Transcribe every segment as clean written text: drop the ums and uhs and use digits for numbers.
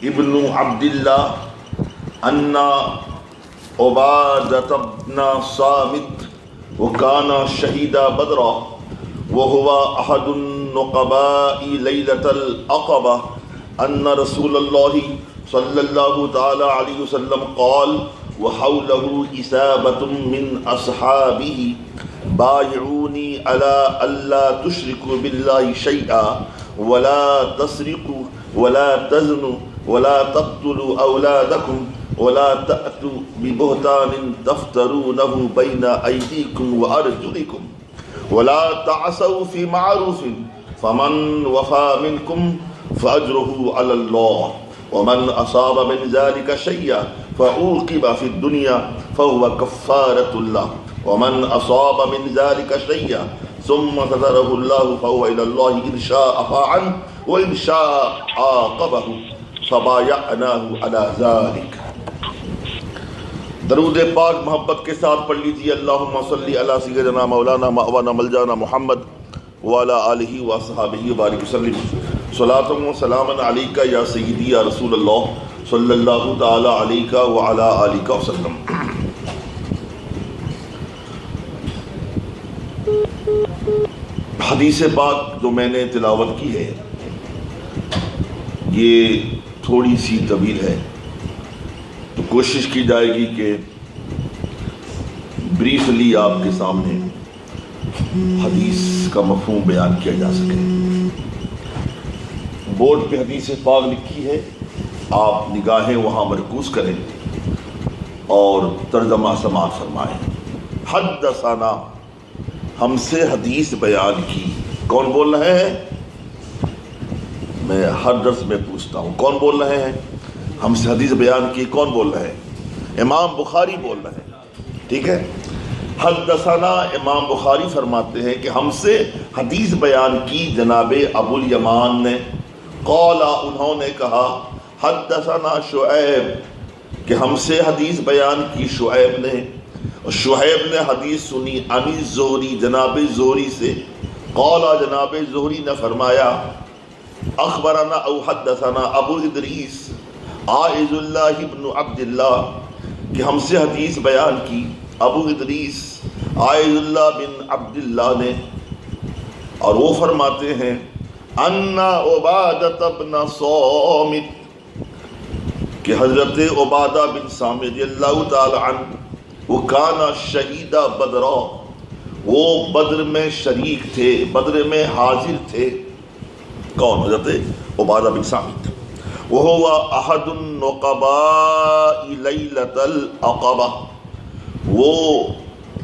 ابن عبد اللہ ان عبادة بن صامت وكان شهيد بدرا وهو أحد النقباء ليلة العقبة أن رسول الله صلى الله تعالى عليه وسلم قال وحوله إصابة من أصحابه بايعوني على ألا تشركوا بالله شيئا ولا تسرقوا ولا تزنوا ولا تقتلوا أولادكم ولا تأتوا ببهتان تفترونه بين أيديكم وأرجلكم ولا تعصوا في معروف فمن وفى منكم فأجره على الله ومن أصاب من ذلك شيئا فعوقب في الدنيا فهو كفارة الله ومن أصاب من ذلك شيئا ثم ستره الله فهو إلى الله إن شاء عفا عنه وإن شاء عاقبه فبايعناه على ذلك۔ درود پاک محبت کے ساتھ پڑھ لیجیے اللہم صلی علی سیدنا مولانا مأوانا ملجانا محمد وعلی آلہ وصحبہ وبارک وسلم۔ صلاۃ و سلام علیک یا سیدی یا رسول اللہ صلی اللہ تعالی علیہ وعلی آلہ وسلم۔ حدیث پاک جو میں نے تلاوت کی ہے یہ تھوڑی سی طویل ہے، تو کوشش کی جائے گی کہ بریفلی آپ کے سامنے حدیث کا مفہوم بیان کیا جا سکے۔ بورڈ پہ حدیث پاک لکھی ہے، آپ نگاہیں وہاں مرکوز کریں اور ترجمہ سماعت فرمائیں۔ حدثنا، ہم سے حدیث بیان کی، کون بول رہے ہیں؟ میں ہر درس میں پوچھتا ہوں کون بول رہے ہیں؟ ہم سے حدیث بیان کی کون بول رہے ہیں؟ امام بخاری بول رہے ہیں، ٹھیک ہے۔ حدثنا، امام بخاری فرماتے ہیں کہ ہم سے حدیث بیان کی جناب ابو الیمان نے، قال، انہوں نے کہا، حدثنا شعیب، کہ ہم سے حدیث بیان کی شعیب نے، اور شعیب نے حدیث سنی عن الزہری، جناب زہری سے، قال، جناب زہری نے فرمایا، اخبرنا او حدثنا ابو ادریس عائذ اللہ ابن عبد اللہ، کہ ہم سے حدیث بیان کی ابو ادریس عائذ اللہ بن عبد اللہ نے، اور وہ فرماتے ہیں ان عبادہ بن صامت، کہ حضرت عبادہ بن صامت رضی اللہ تعالی عنہ، وہ کانا شہید بدر، وہ بدر میں شریک تھے، بدر میں حاضر تھے۔ کون؟ حضرت عبادہ بن صامت۔ وہو احد النقباء لیلۃ العقبہ، وہ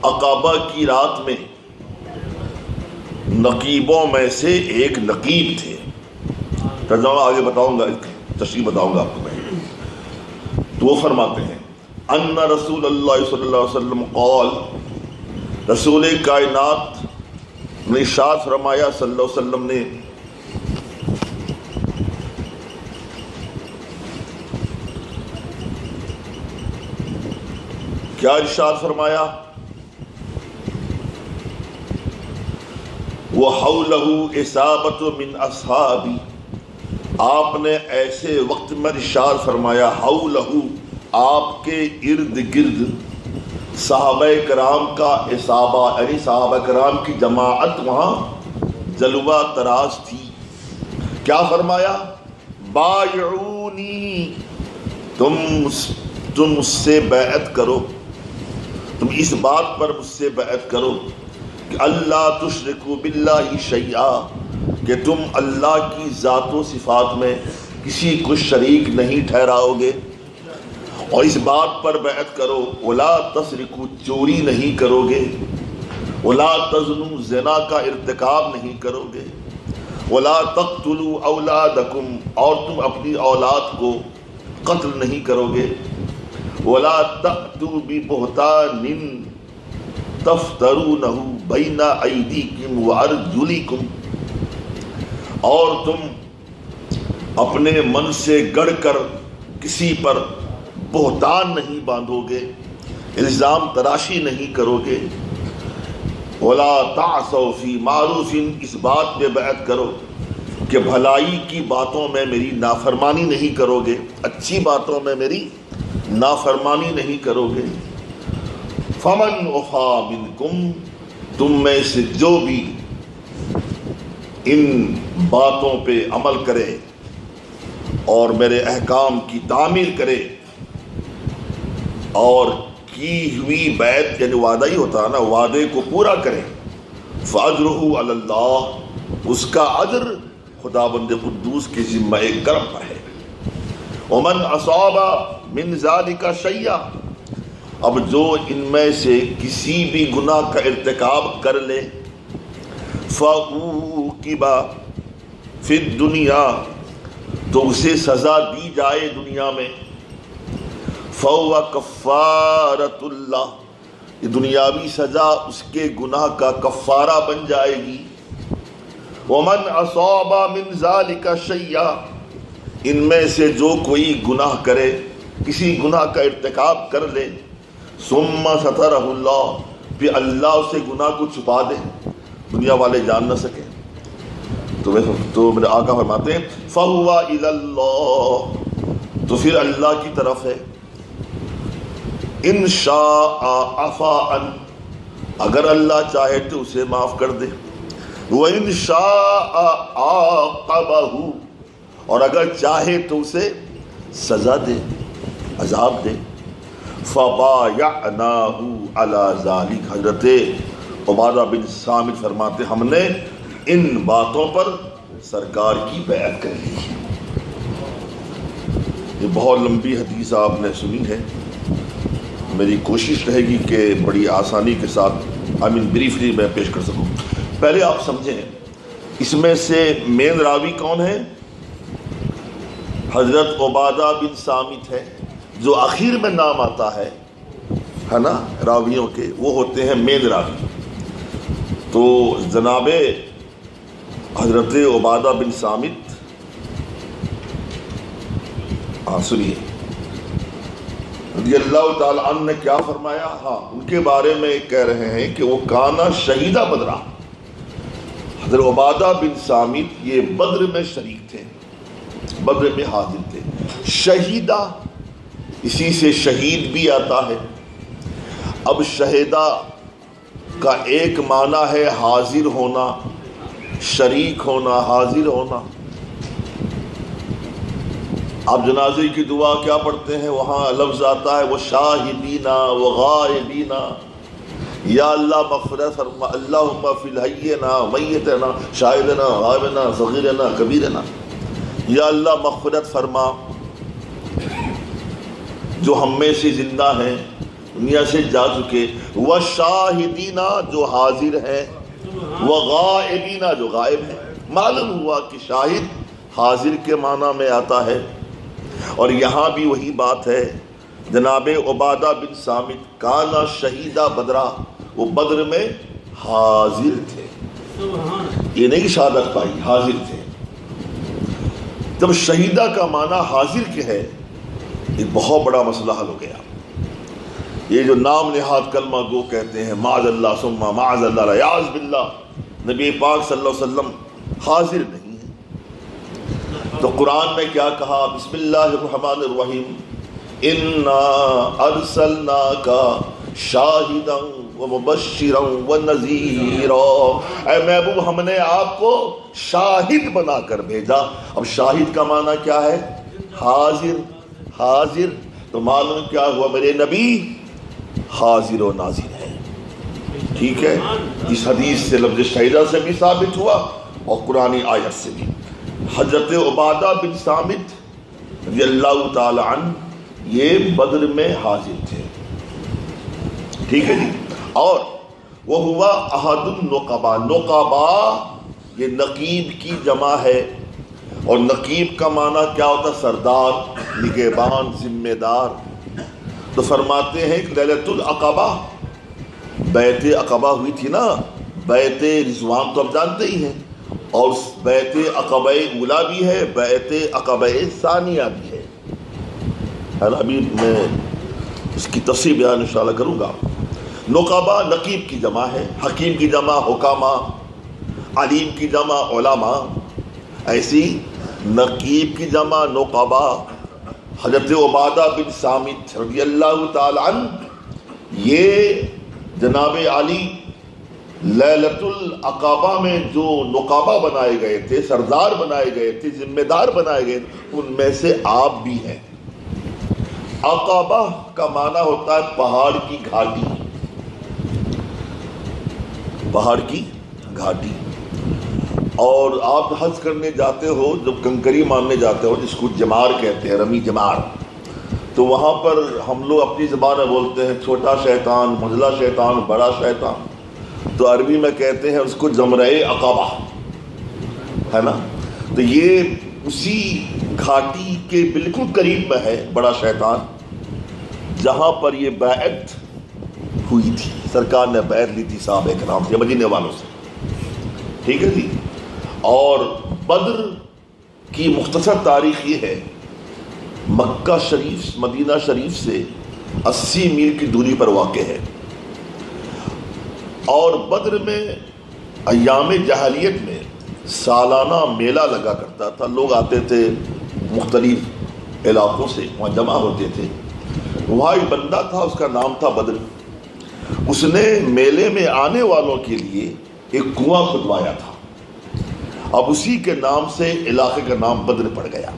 عقبہ کی رات میں نقیبوں میں سے ایک نقیب تھے۔ ترجمہ آگے بتاؤں گا، تشریح بتاؤں گا آپ کو میں۔ تو وہ فرماتے ہیں ان رسول اللہ صلی اللہ علیہ وسلم قال، رسول کائنات نے ارشاد فرمایا صلی اللہ علیہ وسلم نے، کیا ارشاد فرمایا؟ وَحَوْلَهُ إِصَابَةٌ مِّنْ أَصْحَابِي، آپ نے ایسے وقت میں ارشاد فرمایا، حَوْلَهُ، آپ کے ارد گرد صحابہ کرام کا اصابہ، یعنی صحابہ کرام کی جماعت وہاں جلوہ تراز تھی۔ کیا فرمایا؟ بایعونی، تم مجھ سے بیعت کرو، تم اس بات پر مجھ سے بیعت کرو کہ اللہ تشرکوا باللہ شیئا، کہ تم اللہ کی ذات و صفات میں کسی کو شریک نہیں ٹھہراؤ گے، اور اس بات پر بیعت کرو ولا تسرقوا، چوری نہیں کرو گے، ولا تزنوا، زنا کا ارتکاب نہیں کرو گے، ولا تقتلوا اولادکم، اور تم اپنی اولاد کو قتل نہیں کرو گے، ولا تأتوا ببہتان تفترونہ بین ایدیکم وارجلکم، اور تم اپنے من سے گڑھ کر کسی پر بہتان نہیں باندھو گے، الزام تراشی نہیں کرو گے، ولا تعصوا فی معروف، اس بات پہ بیعت کرو کہ بھلائی کی باتوں میں میری نافرمانی نہیں کرو گے، اچھی باتوں میں میری نافرمانی نہیں کرو گے۔ فمن وفا منکم، تم میں سے جو بھی ان باتوں پہ عمل کرے اور میرے احکام کی تعمیل کرے اور کی ہوئی بیعت یعنی وعدہ ہی ہوتا ہے نا، وعدے کو پورا کرے، فاجرہ علی اللہ، اس کا اجر خداوند قدوس کے ذمہ کرم پر ہے۔ ومن اصاب من ذلک شیئا، اب جو ان میں سے کسی بھی گناہ کا ارتکاب کر لے، فعوقب فی الدنیا، تو اسے سزا دی جائے دنیا میں، فہو کفارۃ اللہ، یہ دنیاوی سزا اس کے گناہ کا کفارہ بن جائے گی۔ ومن اصاب من ذلک شیئا، ان میں سے جو کوئی گناہ کرے، کسی گناہ کا ارتکاب کر لے، ثم سترہ اللہ، پھر اللہ اسے گناہ کو چھپا دے، دنیا والے جان نہ سکیں، تو میرے آقا فرماتے ہیں فَهُوَ إِلَى اللَّهِ، تو پھر اللہ کی طرف ہے۔ إِن شَاءَ عَفَا عَنْهُ، اگر اللہ چاہے تو اسے معاف کر دے، وَإِن شَاءَ عَاقَبَهُ، اور اگر چاہے تو اسے سزا دے، عذاب دے۔ فَبَايَعْنَاهُ عَلَى ذَلِكَ، حضرت عبادہ بن صامت فرماتے ہم نے ان باتوں پر سرکار کی بیعت کر لی۔ یہ بہت لمبی حدیث آپ نے سنی ہے، میری کوشش رہے گی کہ بڑی آسانی کے ساتھ بریفلی میں پیش کر سکوں۔ پہلے آپ سمجھیں اس میں سے مین راوی کون ہے؟ حضرت عبادہ بن صامت ہے، جو آخر میں نام آتا ہے نا راویوں کے، وہ ہوتے ہیں مین راوی۔ تو جناب حضرت عبادہ بن صامت، سنیے رضی اللہ تعالی عنہ نے کیا فرمایا۔ ان کے بارے میں کہہ رہے ہیں کہ وہ کانا شہیدہ بدرہ، حضرت عبادہ بن صامت یہ بدر میں شریک تھے، بدر میں حاضر تھے۔ شہیدہ، اسی سے شہید بھی آتا ہے۔ اب شہیدہ کا ایک معنی ہے حاضر ہونا، شریک ہونا، حاضر ہونا۔ آپ جنازے کی دعا کیا پڑھتے ہیں؟ وہاں لفظ آتا ہے وہ شاہدینا و غائبینا، یا اللہ مغفرت فرما، اللہم فی الحینا میتنا شاہدنا غائبنا صغیرنا کبیرنا، یا اللہ مغفرت فرما جو ہم میں سے زندہ ہیں، دنیا سے جا چکے، وشاہدینا جو حاضر ہیں، وغائبینا جو غائب ہیں۔ معلوم ہوا کہ شاہد حاضر کے معنی میں آتا ہے، اور یہاں بھی وہی بات ہے۔ جناب عبادہ بن صامت کانا شہیدہ بدرہ، وہ بدر میں حاضر تھے، یہ نہیں شہادت پائی، حاضر تھے۔ جب شہیدہ کا معنی حاضر کے ہے، ایک بہت بڑا مسئلہ حل ہو گیا۔ یہ جو نام نہاد کلمہ گو کہتے ہیں، معاذ اللہ ثم معاذ اللہ یعوذ باللہ، نبی پاک صلی اللہ علیہ وسلم حاضر نہیں ہے۔ تو قرآن نے کیا کہا؟ بسم اللہ الرحمن الرحیم، انا ارسلناک شاہدا ومبشرا ونذیرا، اے محبوب ہم نے آپ کو شاہد بنا کر بھیجا۔ اب شاہد کا معنی کیا ہے؟ حاضر، حاضر۔ تو معلوم کیا ہوا؟ میرے نبی حاضر و ناظر ہے، ٹھیک ہے۔ اس حدیث سے لفظ شہیدہ سے بھی ثابت ہوا اور قرآنی آیت سے بھی۔ حضرت عبادہ بن صامت رضی اللہ تعالی عنہ یہ بدر میں حاضر تھے، ٹھیک ہے جی۔ اور وہ ہوا احد النقباء، نقباء یہ نقیب کی جمع ہے، اور نقیب کا معنی کیا ہوتا؟ سردار، نگہبان، ذمہ دار۔ تو فرماتے ہیں کہ لیلۃ العقبہ، بیعت عقبہ ہوئی تھی نا، بیعت رضوان تو آپ جانتے ہی ہیں، اور اس بیعت عقبہ اولیٰ بھی ہے، بیعت عقبہ ثانیہ بھی ہے۔ ابھی میں اس کی تفصیل بیان انشاءاللہ کروں گا۔ نقبہ نقیب کی جمع ہے، حکیم کی جمع حکامہ، علیم کی جمع علماء۔ ایسی نقیب کی جمع نقبا. حضرت عبادہ بن صامت رضی اللہ تعالی عنہ یہ جناب علی لیلۃ العقبہ میں جو نقابہ بنائے گئے تھے، سردار بنائے گئے تھے، ذمہ دار بنائے گئے تھے، ان میں سے آپ بھی ہیں. عقبہ کا معنی ہوتا ہے پہاڑ کی گھاٹی. پہاڑ کی گھاٹی. اور آپ حج کرنے جاتے ہو، جب کنکری ماننے جاتے ہو، جس کو جمار کہتے ہیں، رمی جمار، تو وہاں پر ہم لوگ اپنی زبان میں بولتے ہیں چھوٹا شیطان، منجلا شیطان، بڑا شیطان. تو عربی میں کہتے ہیں اس کو جمرہ عقبہ، ہے نا. تو یہ اسی گھاٹی کے بالکل قریب میں ہے بڑا شیطان، جہاں پر یہ بیعت ہوئی تھی. سرکار نے بیعت لی تھی صحابہ کرام سے، مدینے والوں سے. ٹھیک ہے جی. اور بدر کی مختصر تاریخ یہ ہے، مکہ شریف مدینہ شریف سے 80 میل کی دوری پر واقع ہے. اور بدر میں ایام جاہلیت میں سالانہ میلہ لگا کرتا تھا. لوگ آتے تھے مختلف علاقوں سے، وہاں جمع ہوتے تھے. وہاں ایک بندہ تھا، اس کا نام تھا بدر. اس نے میلے میں آنے والوں کے لیے ایک کنواں کھدوایا تھا. اب اسی کے نام سے علاقے کا نام بدر پڑ گیا،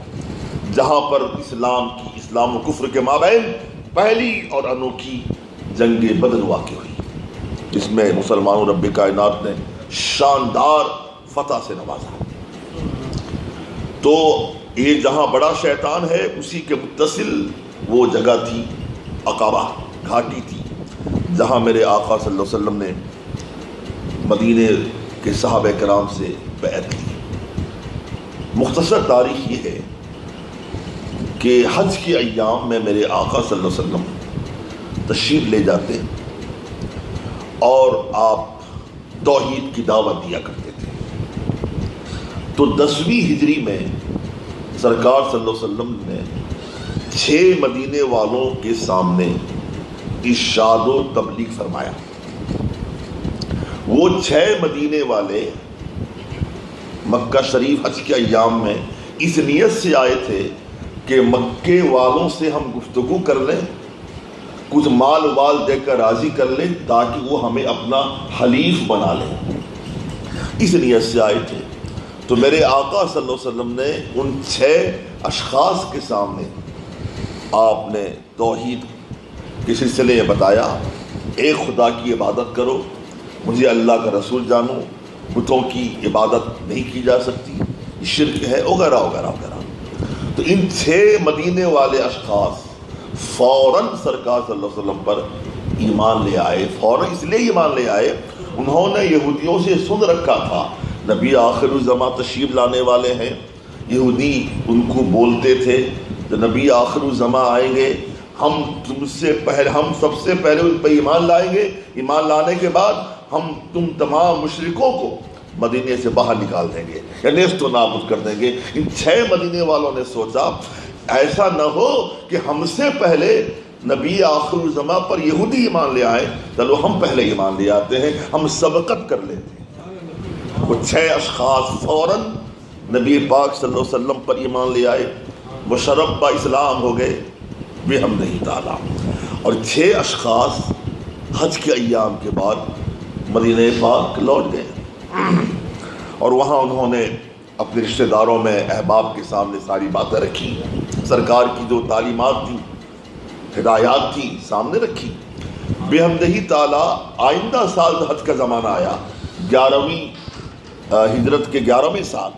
جہاں پر اسلام و کفر کے مابین پہلی اور انوکھی جنگ بدر واقع ہوئی، جس میں مسلمانوں رب کائنات نے شاندار فتح سے نوازا. تو یہ جہاں بڑا شیطان ہے، اسی کے متصل وہ جگہ تھی، عقبہ گھاٹی تھی، جہاں میرے آقا صلی اللہ علیہ وسلم نے مدینے کے صحابہ کرام سے بیعت کی. مختصر تاریخ یہ ہے کہ حج کے ایام میں میرے آقا صلی اللہ علیہ وسلم تشریف لے جاتے اور آپ توحید کی دعوت دیا کرتے تھے. تو 10ویں ہجری میں سرکار صلی اللہ علیہ وسلم نے 6 مدینے والوں کے سامنے ارشاد و تبلیغ فرمایا. وہ 6 مدینے والے مکہ شریف حج کے ایام میں اس نیت سے آئے تھے کہ مکے والوں سے ہم گفتگو کر لیں، کچھ مال وال دے کر راضی کر لیں، تاکہ وہ ہمیں اپنا حلیف بنا لیں. اس نیت سے آئے تھے. تو میرے آقا صلی اللہ علیہ وسلم نے ان 6 اشخاص کے سامنے آپ نے توحید کے سلسلے میں بتایا، ایک خدا کی عبادت کرو، مجھے اللہ کا رسول جانو، بتوں کی عبادت نہیں کی جا سکتی، یہ شرک ہے، وغیرہ وغیرہ وغیرہ. تو ان 6 مدینے والے اشخاص فوراً سرکار صلی اللہ علیہ وسلم پر ایمان لے آئے. فوراً اس لیے ایمان لے آئے، انہوں نے یہودیوں سے سن رکھا تھا نبی آخر الزماں تشریف لانے والے ہیں. یہودی ان کو بولتے تھے کہ نبی آخر الزماں آئیں گے، ہم سب سے پہلے ان پہ ایمان لائیں گے، ایمان لانے کے بعد ہم تم تمام مشرکوں کو مدینے سے باہر نکال دیں گے، یا نیست و نابود کر دیں گے. ان 6 مدینے والوں نے سوچا ایسا نہ ہو کہ ہم سے پہلے نبی آخر الزماں پر یہودی ایمان لے آئے، چلو ہم پہلے ایمان لے آتے ہیں، ہم سبقت کر لیتے ہیں. وہ 6 اشخاص فوراً نبی پاک صلی اللہ علیہ وسلم پر ایمان لے آئے، مشرف با اسلام ہو گئے بحمدہ تعالیٰ. اور 6 اشخاص حج کے ایام کے بعد مدینہ پاک لوٹ گئے، اور وہاں انہوں نے اپنے رشتہ داروں میں احباب کے سامنے ساری باتیں رکھی، سرکار کی جو تعلیمات تھیں، ہدایات تھی، سامنے رکھی. بحمدہ تعالیٰ آئندہ سال حج کا زمانہ آیا، 11ویں ہجرت کے 11ویں سال،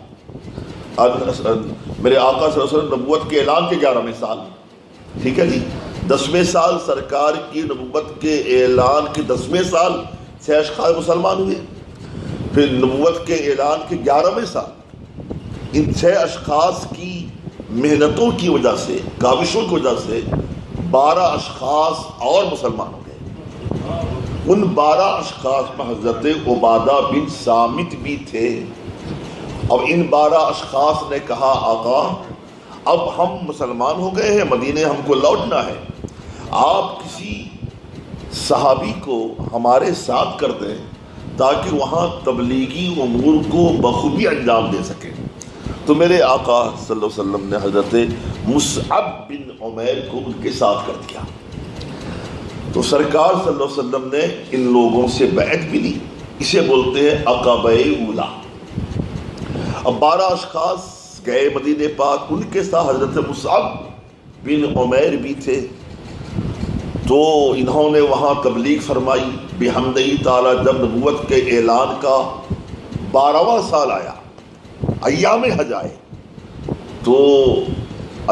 میرے آقا صلی اللہ علیہ وسلم نبوت کے اعلان کے 11ویں سال، ٹھیک ہے جی. 10ویں سال سرکار کی نبوت کے اعلان کے 10ویں سال 6 اشخاص مسلمان ہوئے. پھر نبوت کے اعلان کے 11ویں سال ان 6 اشخاص کی محنتوں کی وجہ سے، کاوشوں کی وجہ سے 12 اشخاص اور مسلمان ہو گئے. ان 12 اشخاص میں حضرت عبادہ بن صامت بھی تھے. اب ان 12 اشخاص نے کہا آقا اب ہم مسلمان ہو گئے ہیں، مدینے ہم کو لوٹنا ہے، آپ کسی صحابی کو ہمارے ساتھ کر دیں تاکہ وہاں تبلیغی امور کو بخوبی انجام دے سکیں. تو میرے آقا صلی اللہ علیہ وسلم نے حضرت مصعب بن عمیر کو ان کے ساتھ کر دیا. تو سرکار صلی اللہ علیہ وسلم نے ان لوگوں سے بیعت بھی لی. اسے بولتے ہیں عقبہ اولا. اب 12 اشخاص گئے مدینہ پاک، ان کے ساتھ حضرت مصعب بن عمیر بھی تھے. تو انہوں نے وہاں تبلیغ فرمائی بحمدہ تعالیٰ. جب نبوت کے اعلان کا 12واں سال آیا، ایام حج آئے، تو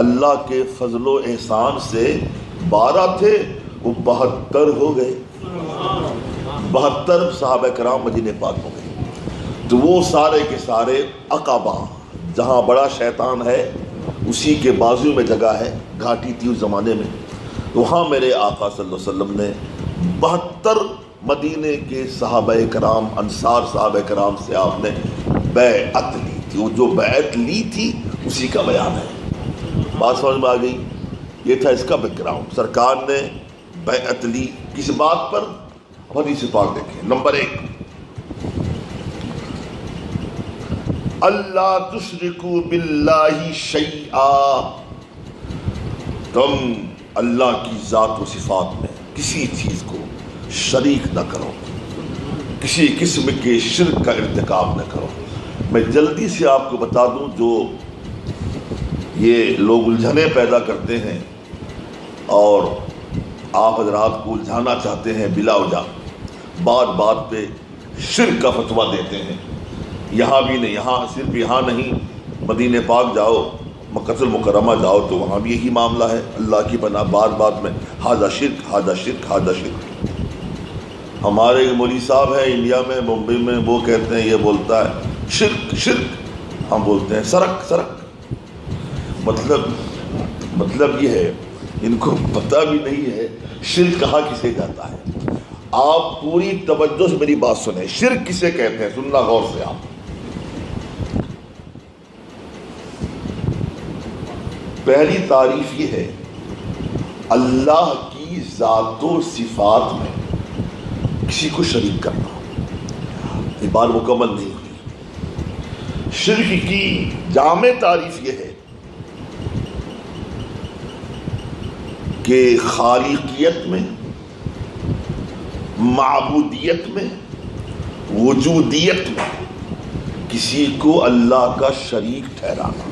اللہ کے فضل و احسان سے 12 تھے وہ 72 ہو گئے. 72 صحابہ کرام مدینہ پاک ہو گئے. تو وہ سارے کے سارے عقبہ، جہاں بڑا شیطان ہے اسی کے بازو میں جگہ ہے، گھاٹی تھی اس زمانے میں. وہاں میرے آقا صلی اللہ علیہ وسلم نے 72 مدینے کے صحابہ کرام، انصار صحابہ کرام سے آپ نے بیعت لی تھی. وہ جو بیعت لی تھی اسی کا بیان ہے. بات سمجھ میں آ گئی؟ یہ تھا اس کا بیک گراؤنڈ. سرکار نے بیعت لی کس بات پر؟ حدیث پاک دیکھیں. نمبر 1، اللہ تشرکوا باللہ شیئا. تم اللہ کی ذات و صفات میں کسی چیز کو شریک نہ کرو، کسی قسم کے شرک کا ارتکاب نہ کرو. میں جلدی سے آپ کو بتا دوں، جو یہ لوگ الجھنیں پیدا کرتے ہیں اور آپ حضرات کو الجھانا چاہتے ہیں بلا وجہ، بات بات پہ شرک کا فتویٰ دیتے ہیں. یہاں بھی نہیں، یہاں صرف یہاں نہیں، مدینہ پاک جاؤ، مکہ المکرمہ جاؤ تو وہاں بھی یہی معاملہ ہے. اللہ کی پناہ بات بات میں ہذا شرک، ہذا شرک، ہذا شرک. ہمارے مولوی صاحب ہیں انڈیا میں، ممبئی میں، وہ کہتے ہیں، یہ بولتا ہے شرک شرک، ہم بولتے ہیں سرک سرک. مطلب یہ ہے ان کو پتہ بھی نہیں ہے شرک کہا کسے جاتا ہے. آپ پوری توجہ سے میری بات سنیں. شرک کسے کہتے ہیں؟ سننا غور سے. آپ پہلی تعریف یہ ہے، اللہ کی ذات و صفات میں کسی کو شریک کرنا. یہ بات مکمل نہیں ہوئی. شرک کی جامع تعریف یہ ہے کہ خالقیت میں، معبودیت میں، وجودیت میں کسی کو اللہ کا شریک ٹھہرانا.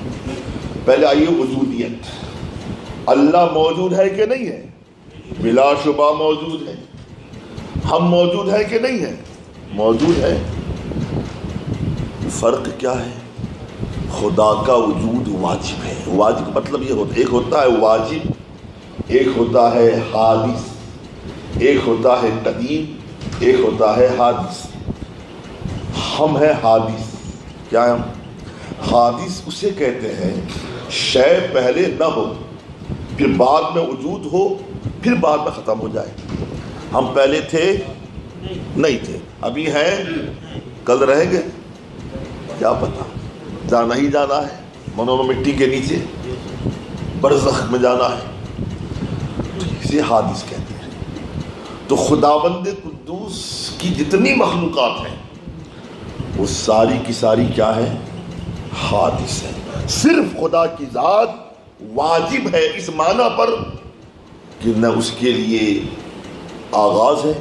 پہلے آئیے وجودیت. اللہ موجود ہے کہ نہیں ہے؟ بلا شبہ موجود ہے. ہم موجود ہے کہ نہیں ہے؟ موجود ہے. فرق کیا ہے؟ خدا کا وجود واجب ہے. واجب مطلب یہ ہوتا ہے، ایک ہوتا ہے واجب، ایک ہوتا ہے حادث، ایک ہوتا ہے قدیم، ایک ہوتا ہے حادث. ہم ہیں حادث. کیا ہے ہم؟ حادث اسے کہتے ہیں شے پہلے نہ ہو، پھر بعد میں وجود ہو، پھر بعد میں ختم ہو جائے. ہم پہلے تھے نہیں تھے، ابھی ہیں، کل رہیں گے، کیا پتا. جانا ہی جانا ہے، منو مٹی کے نیچے برزخ میں جانا ہے. اسے حادث کہتے ہیں. تو خداوند قدوس کی جتنی مخلوقات ہیں وہ ساری کی ساری کیا ہے؟ حادث ہے. صرف خدا کی ذات واجب ہے اس معنی پر کہ نہ اس کے لیے آغاز ہے،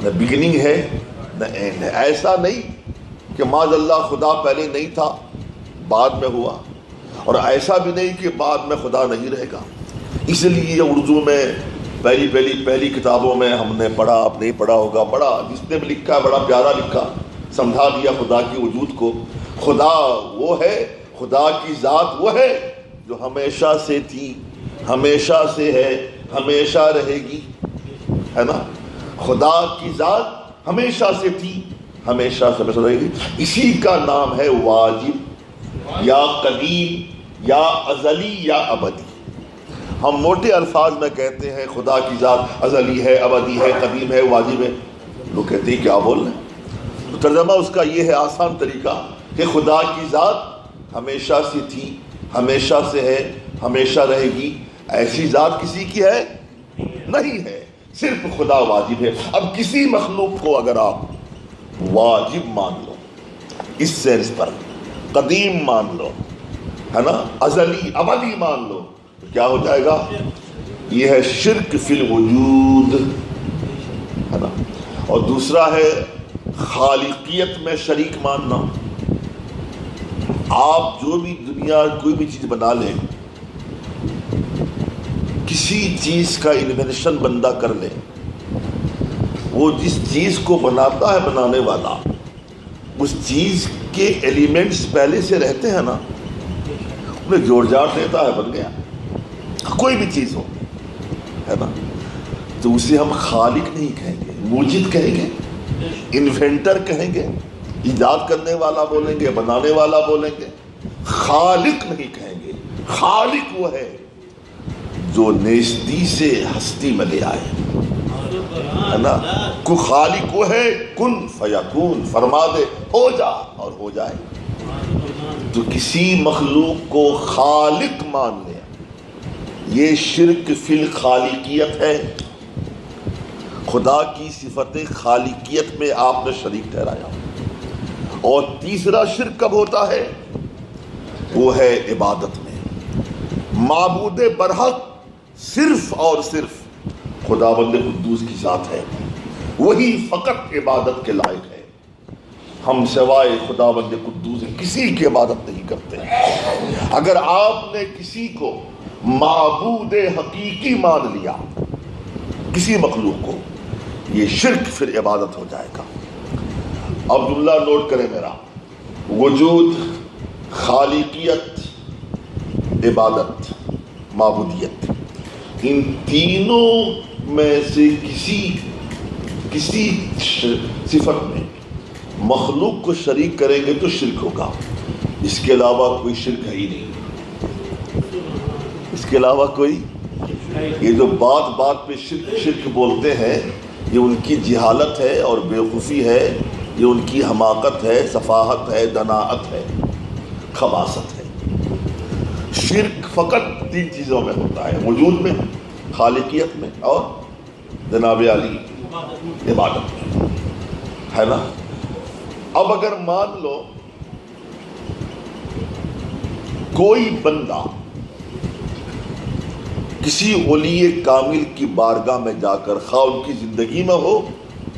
نہ بگننگ ہے، نہ اینڈ ہے. ایسا نہیں کہ معاذ اللہ خدا پہلے نہیں تھا بعد میں ہوا، اور ایسا بھی نہیں کہ بعد میں خدا نہیں رہے گا. اس لیے اردو میں پہلی کتابوں میں ہم نے پڑھا، آپ نہیں پڑھا ہوگا، بڑا جس نے بھی لکھا بڑا پیارا لکھا، سمجھا دیا خدا کی وجود کو. خدا وہ ہے، خدا کی ذات وہ ہے جو ہمیشہ سے تھی، ہمیشہ سے ہے، ہمیشہ رہے گی، ہے نا. خدا کی ذات ہمیشہ سے تھی، ہمیشہ سے ہمیشہ رہے گی. اسی کا نام ہے واجب یا قدیم یا ازلی یا ابدی. ہم موٹے الفاظ میں کہتے ہیں خدا کی ذات ازلی ہے، ابدی ہے، قدیم ہے، واجب ہے. لوگ کہتے ہیں کیا بول رہے ہیں؟ تو ترجمہ اس کا یہ ہے، آسان طریقہ، کہ خدا کی ذات ہمیشہ سے تھی، ہمیشہ سے ہے، ہمیشہ رہے گی. ایسی ذات کسی کی ہے؟ نہیں ہے. صرف خدا واجب ہے. اب کسی مخلوق کو اگر آپ واجب مان لو اس سینس پر قدیم مان لو، ہے نا، ازلی ابدی مان لو، تو کیا ہو جائے گا؟ یہ ہے شرک فی الوجود، ہے نا۔ اور دوسرا ہے خالقیت میں شریک ماننا۔ آپ جو بھی دنیا کوئی بھی چیز بنا لیں، کسی چیز کا انوینشن بندہ کر لے، وہ جس چیز کو بناتا ہے بنانے والا، اس چیز کے ایلیمنٹس پہلے سے رہتے ہیں نا، انہیں جوڑ جاڑ دیتا ہے، بن گیا، کوئی بھی چیز ہو، ہے نا۔ تو اسے ہم خالق نہیں کہیں گے، موجد کہیں گے، انوینٹر کہیں گے، ایجاد کرنے والا بولیں گے، بنانے والا بولیں گے، خالق نہیں کہیں گے۔ خالق وہ ہے جو نیستی سے ہستی میں لے آئے، ہے نا۔ کو خالق وہ ہے کن فیکون، فرما دے ہو جا اور ہو جائے۔ تو کسی مخلوق کو خالق مان لے، یہ شرک فی الخالقیت ہے۔ خدا کی صفت خالقیت میں آپ نے شریک ٹھہرایا۔ اور تیسرا شرک کب ہوتا ہے؟ وہ ہے عبادت میں۔ معبود برحق صرف اور صرف خداوند قدوس کی ذات ہے، وہی فقط عبادت کے لائق ہے۔ ہم سوائے خداوند قدوس کسی کی عبادت نہیں کرتے۔ اگر آپ نے کسی کو معبود حقیقی مان لیا، کسی مخلوق کو، یہ شرک پھر عبادت ہو جائے گا۔ عبداللہ نوٹ کریں میرا، وجود، خالقیت، عبادت، معبودیت، ان تینوں میں سے کسی صفت میں مخلوق کو شریک کریں گے تو شرک ہوگا۔ اس کے علاوہ کوئی شرک ہے ہی نہیں، اس کے علاوہ کوئی، یہ جو بات بات پہ شرک شرک بولتے ہیں، یہ ان کی جہالت ہے اور بیوقوفی ہے، یہ ان کی حماقت ہے، سفاہت ہے، دناعت ہے، خباثت ہے۔ شرک فقط تین چیزوں میں ہوتا ہے، وجود میں، خالقیت میں، اور جناب علی عبادت میں، ہے نا۔ اب اگر مان لو کوئی بندہ کسی ولی کامل کی بارگاہ میں جا کر، خواہ ان کی زندگی میں ہو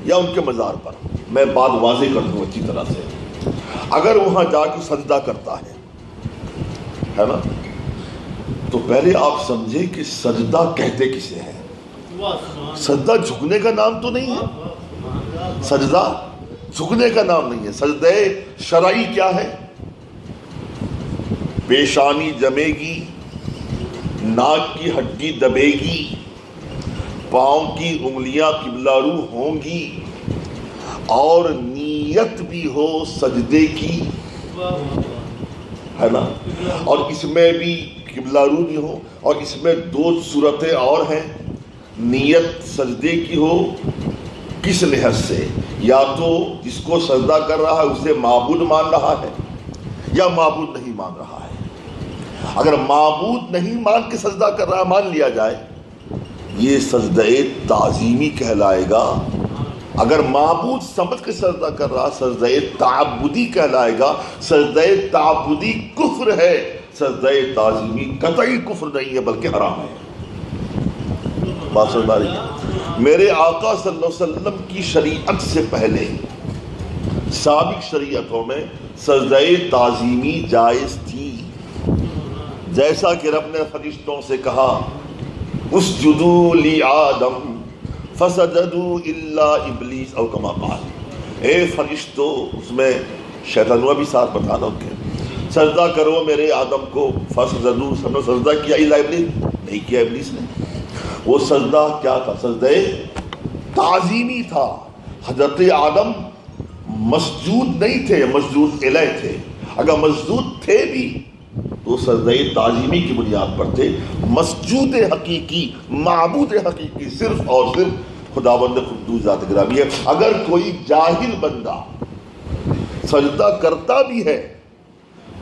یا ان کے مزار پر، میں بات واضح کر دوں اچھی طرح سے، اگر وہاں جا کے سجدہ کرتا ہے نا، تو پہلے آپ سمجھیں کہ سجدہ کہتے کسے ہیں۔ سجدہ جھکنے کا نام تو نہیں ہے، سجدہ جھکنے کا نام نہیں ہے۔ سجدہ شرعی کیا ہے؟ پیشانی جمے گی، ناک کی ہڈی دبے گی، پاؤں کی انگلیاں قبلہ رو ہوں گی، اور نیت بھی ہو سجدے کی، ہے نا، اور اس میں بھی قبلہ رو بھی ہو، اور اس میں دو صورتیں اور ہیں، نیت سجدے کی ہو، کس لحاظ سے؟ یا تو جس کو سجدہ کر رہا ہے اسے معبود مان رہا ہے، یا معبود نہیں مان رہا ہے۔ اگر معبود نہیں مان کے سجدہ کر رہا مان لیا جائے، یہ سجدہ تعظیمی کہلائے گا۔ اگر معبود سمجھ کے سجدہ کر رہا، سجدہ تعبدی کہلائے گا۔ سجدہ تعبدی کفر ہے، سجدہ تعظیمی قطعی کفر نہیں ہے بلکہ حرام ہے۔ بات سمجھ آ رہی ہے؟ میرے آقا صلی اللہ علیہ وسلم کی شریعت سے پہلے سابق شریعتوں میں سجدہ تعظیمی جائز تھی، جیسا کہ رب نے فرشتوں سے کہا اسجدوا لآدم فسجدوا الا ابلیس او کما قال، اے فرشتو، اس میں شیطانوں بھی ساتھ بتانا کے، سجدہ کرو میرے آدم کو، فسجدوا، سب نے سجدہ کیا الا ابلیس، نہیں کیا ابلیس نے۔ وہ سجدہ کیا تھا؟ سجدہ تعظیمی تھا۔ حضرت آدم مسجود نہیں تھے، مسجود الیہ تھے۔ اگر مسجود تھے بھی تو سجدہ تعظیمی کی بنیاد پر تھے۔ مسجود حقیقی، معبود حقیقی صرف اور صرف خداوند قدوس ذات گرامی ہے۔ اگر کوئی جاہل بندہ سجدہ کرتا بھی ہے،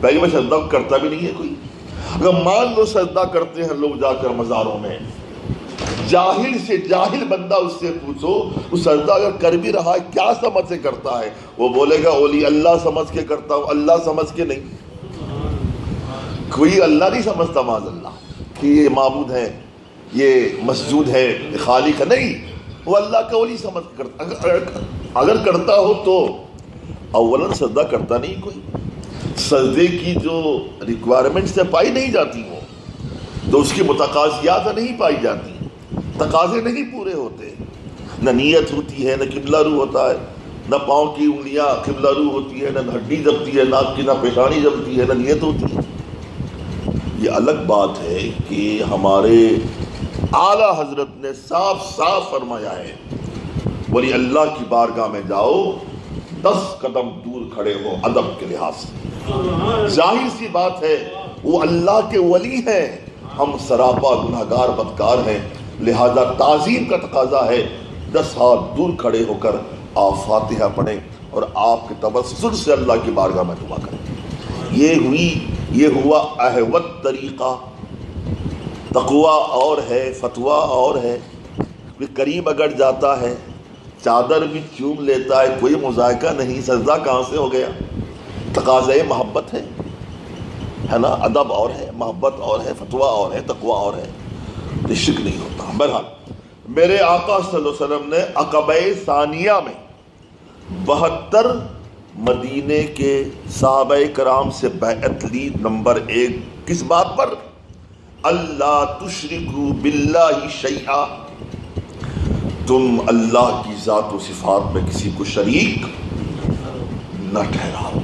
پہلے میں سجدہ کرتا بھی نہیں ہے کوئی، اگر مان لو سجدہ کرتے ہیں لوگ جا کر مزاروں میں، جاہل سے جاہل بندہ اس سے پوچھو، وہ سجدہ اگر کر بھی رہا ہے کیا سمجھ سے کرتا ہے؟ وہ بولے گا اولی اللہ سمجھ کے کرتا ہوں، اللہ سمجھ کے نہیں۔ کوئی اللہ نہیں سمجھتا معاذ اللہ کہ یہ معبود ہے، یہ مسجود ہے، یہ خالق ہے، نہیں، وہ اللہ کا ولی سمجھ کے کرتا۔ اگر کرتا ہو تو اولاً سجدہ کرتا نہیں کوئی، سجدے کی جو ریکوائرمنٹس سے پائی نہیں جاتی وہ، تو اس کی متقاضیات نہیں پائی جاتی، تقاضے نہیں پورے ہوتے، نہ نیت ہوتی ہے، نہ قبلہ رو ہوتا ہے، نہ پاؤں کی انگلیاں قبلہ رو ہوتی ہے، نہ ہڈی جبتی ہے ناک کی، نہ پیشانی جبتی ہے، نہ نیت ہوتی ہے۔ یہ الگ بات ہے کہ ہمارے اعلیٰ حضرت نے صاف صاف فرمایا ہے ولی اللہ کی بارگاہ میں جاؤ 10 قدم دور کھڑے ہو ادب کے لحاظ سے۔ ظاہر سی بات ہے وہ اللہ کے ولی ہیں، ہم سراپا گنہگار بدکار ہیں، لہذا تعظیم کا تقاضا ہے 10 ہاتھ دور کھڑے ہو کر آپ فاتحہ پڑھیں اور آپ کے تبسم سے اللہ کی بارگاہ میں دعا کریں۔ یہ ہوا احوط طریقہ۔ تقویٰ اور ہے، فتویٰ اور ہے۔ کوئی قریب اگر جاتا ہے چادر بھی چوم لیتا ہے، کوئی مذائقہ نہیں، سجدہ کہاں سے ہو گیا؟ تقاضۂ محبت ہے نا، ادب اور ہے، محبت اور ہے، فتویٰ اور ہے، تقویٰ اور ہے، یہ شرک نہیں ہوتا۔ بہرحال میرے آقا صلی اللہ علیہ وسلم نے عقبہ ثانیہ میں 72 مدینے کے صحابہ کرام سے بیعت لی۔ نمبر 1 کس بات پر؟ اللہ تشرکو باللہ شیئا، تم اللہ کی ذات و صفات میں کسی کو شریک نہ ٹھہراؤ۔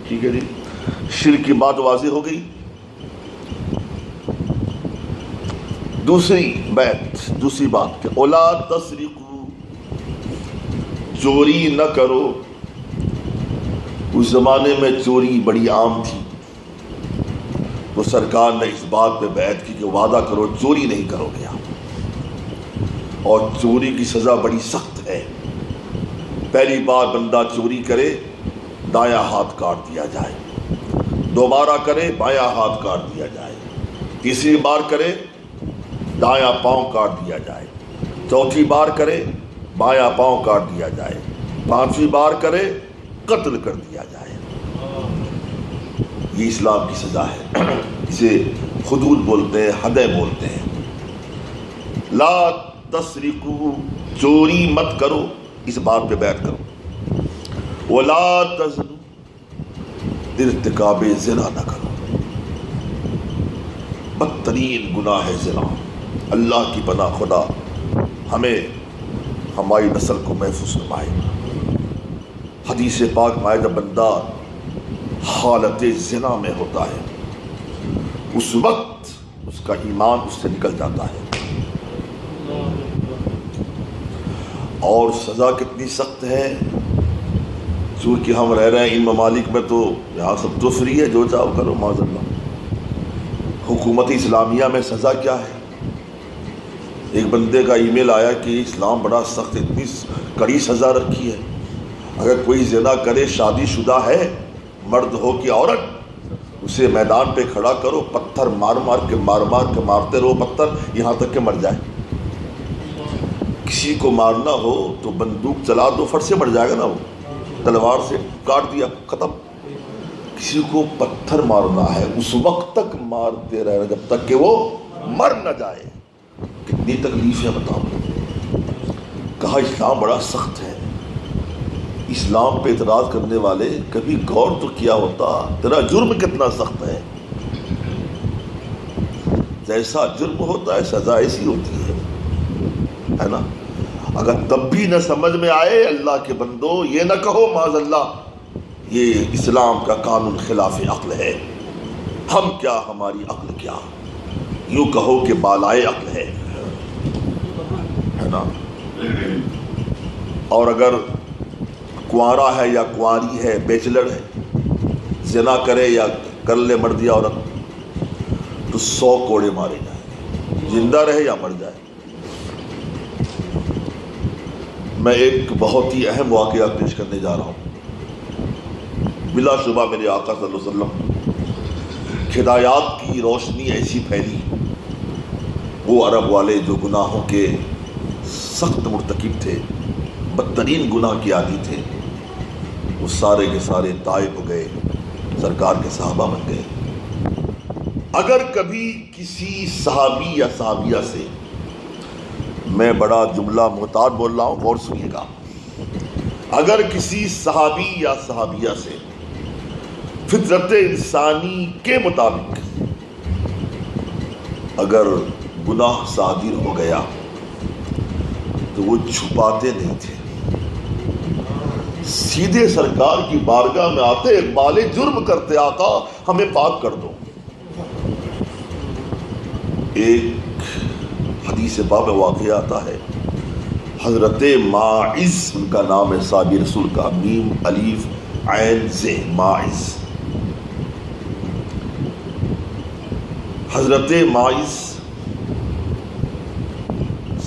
ٹھیک ہے جی، شرک کی بات واضح ہو گئی۔ دوسری بیعت، دوسری بات کہ اولا تسرقو، چوری نہ کرو۔ اس زمانے میں چوری بڑی عام تھی، تو سرکار نے اس بات پہ بیعت کی کہ وعدہ کرو چوری نہیں کرو گے آپ، اور چوری کی سزا بڑی سخت ہے۔ پہلی بار بندہ چوری کرے دایاں ہاتھ کاٹ دیا جائے، دوبارہ کرے بایاں ہاتھ کاٹ دیا جائے، تیسری بار کرے دایاں پاؤں کاٹ دیا جائے، چوتھی بار کرے بایاں پاؤں کاٹ دیا جائے، پانچویں بار کرے قتل کر دیا جائے۔ یہ اسلام کی سزا ہے، اسے حدود بولتے ہیں، حدیں بولتے ہیں۔ لا تسرقو، چوری مت کرو، اس بات پہ بیعت کرو۔ ولا تزنو، ارتکاب زنا نہ کرو، بدترین گناہ ہے زنا۔ اللہ کی پناہ خدا ہمیں ہماری نسل کو محفوظ فرمائے۔ حدیث پاک میں جب بندہ حالت زنا میں ہوتا ہے اس وقت اس کا ایمان اس سے نکل جاتا ہے، اور سزا کتنی سخت ہے۔ چونکہ ہم رہ رہے ہیں ان ممالک میں تو یہاں سب تو فری ہے، جو چاہو کرو معاذ اللہ۔ حکومت اسلامیہ میں سزا کیا ہے؟ ایک بندے کا ای میل آیا کہ اسلام بڑا سخت، اتنی کڑی سزا رکھی ہے، اگر کوئی زنا کرے، شادی شدہ ہے، مرد ہو کہ عورت، اسے میدان پہ کھڑا کرو، پتھر مار کے مارتے رہو پتھر یہاں تک کہ مر جائے۔ کسی کو مارنا ہو تو بندوق چلا دو، فٹ سے مر جائے گا نا، وہ تلوار سے کاٹ دیا ختم۔ کسی کو پتھر مارنا ہے اس وقت تک مارتے رہنا جب تک کہ وہ مر نہ جائے۔ کتنی تکلیف ہے بتاؤ۔ کہا اسلام بڑا سخت ہے۔ اسلام پہ اعتراض کرنے والے کبھی غور تو کیا ہوتا تیرا جرم کتنا سخت ہے؟ جیسا جرم ہوتا ہے سزا ایسی ہوتی ہے نا۔ اگر تب بھی نہ سمجھ میں آئے، اللہ کے بندو یہ نہ کہو معاذ اللہ یہ اسلام کا قانون خلاف عقل ہے، ہم کیا، ہماری عقل کیا، یوں کہو کہ بالائے عقل ہے نا۔ اور اگر کنوارا ہے یا کنواری ہے، بیچلر ہے، زنا کرے یا کر لے مرد یا عورت، تو 100 کوڑے مارے جائیں، زندہ رہے یا مر جائے۔ میں ایک بہت ہی اہم واقعہ پیش کرنے جا رہا ہوں۔ بلا شبہ میرے آقا صلی اللہ علیہ وسلم ہدایات کی روشنی ایسی پھیلی، وہ عرب والے جو گناہوں کے سخت مرتکب تھے، بدترین گناہ کے عادی تھے، وہ سارے کے سارے تائب ہو گئے، سرکار کے صحابہ بن گئے۔ اگر کبھی کسی صحابی یا صحابیہ سے، میں بڑا جملہ محتاط بول رہا ہوں، غور سنیے گا، اگر کسی صحابی یا صحابیہ سے فطرت انسانی کے مطابق اگر گناہ صادر ہو گیا تو وہ چھپاتے نہیں تھے، سیدھے سرکار کی بارگاہ میں آتے، اقبال جرم کرتے، آقا ہمیں پاک کر دو۔ ایک حدیث باب واقعہ آتا ہے، حضرت ماعز، ان کا نام ہے، صحابی رسول کا، میم الف عین ز، ماعز، حضرت ماعز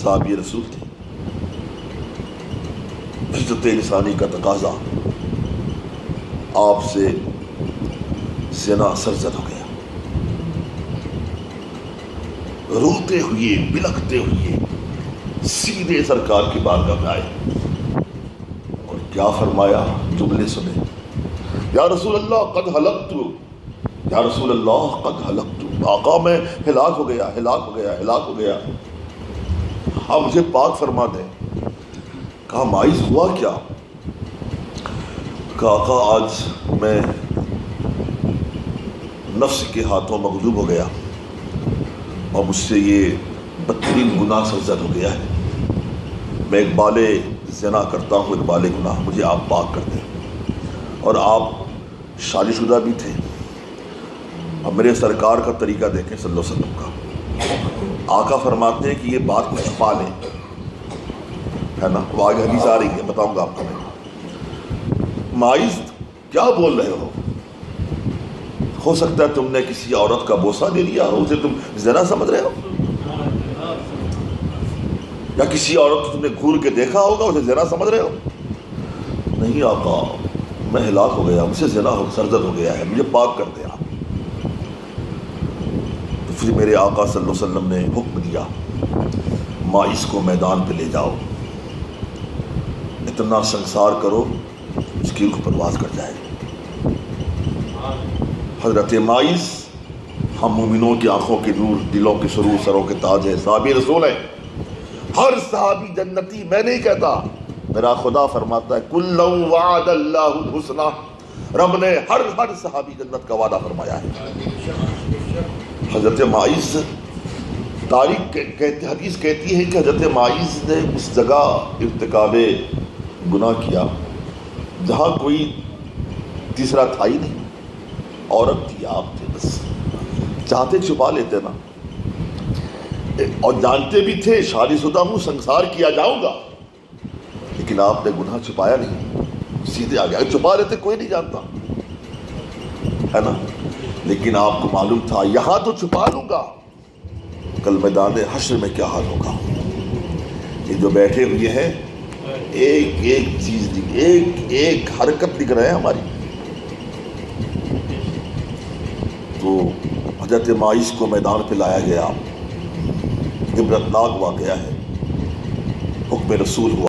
صحابی رسول تھے۔ فطرت انسانی کا تقاضا، آپ سے زنا سرزد ہو گیا، روتے ہوئے بلکتے ہوئے سیدھے سرکار کی بارگاہ میں آئے اور کیا فرمایا؟ جملے سنے، یا رسول اللہ قد ہلکت، یا رسول اللہ قد ہلکت، آقا میں ہلاک ہو گیا، ہلاک ہو گیا، ہلاک ہو گیا، آپ مجھے پاک فرما دیں۔ کہا ماعز ہوا کیا؟ کہا آقا آج میں نفس کے ہاتھوں مغلوب ہو گیا اور مجھ سے یہ بدترین گناہ سرزد ہو گیا ہے، میں اقبال زنا کرتا ہوں، اقبال گناہ، مجھے آپ پاک کر دیں۔ اور آپ شادی شدہ بھی تھے۔ اب میرے سرکار کا طریقہ دیکھیں صلی اللہ علیہ وسلم کا، آقا فرماتے ہیں کہ یہ بات کو چھپا لیں، ہے نا، وہ آگے حدیث آ رہی ہے، بتاؤں گا آپ کو میں۔ ماعز کیا بول رہے ہو سکتا ہے تم نے کسی عورت کا بوسہ لے لیا ہو، اسے تم زنا سمجھ رہے ہو، یا کسی عورت کو تم نے گھور کے دیکھا ہوگا، اسے زنا سمجھ رہے ہو؟ نہیں آقا، میں ہلاک ہو گیا، مجھ سے زنا سرزد ہو گیا ہے، مجھے پاک کر دے آپ۔ تو پھر میرے آقا صلی اللہ علیہ وسلم نے حکم دیا، ماعز کو میدان پہ لے جاؤ، اتنا سنسار کرو اس کی روح پرواز کر جائے۔ حضرت ماعز ہم مومنوں کی آنکھوں کے نور، دلوں کے سرور، سروں کے تاج ہے، صحابی رسول ہے۔ ہر صحابی جنتی میں نہیں کہتا، میرا خدا فرماتا ہے کُلًّا وعد اللہ الحسنى، رب نے ہر صحابی جنت کا وعدہ فرمایا ہے۔ حضرت ماعز، تاریخ حدیث کہتی ہے کہ حضرت ماعز نے اس جگہ ارتکاب گناہ کیا جہاں کوئی تیسرا تھا ہی نہیں، عورت تھی، آپ تھے، بس چاہتے چھپا لیتے نا، اور جانتے بھی تھے شادی شدہ ہوں، سنسار کیا جاؤں گا، لیکن آپ نے گناہ چھپایا نہیں، سیدھے آگے چھپا لیتے، کوئی نہیں جانتا، ہے نا، لیکن آپ کو معلوم تھا یہاں تو چھپا لوں گا، کل میدان حشر میں کیا حال ہوگا۔ یہ جو بیٹھے ہوئے ہیں، ایک ایک چیز ایک ایک حرکت دکھ رہے ہیں ہماری۔ تو حضرت ماعز کو میدان پہ لایا گیا، عبرتناک واقعہ ہے، حکم رسول ہوا۔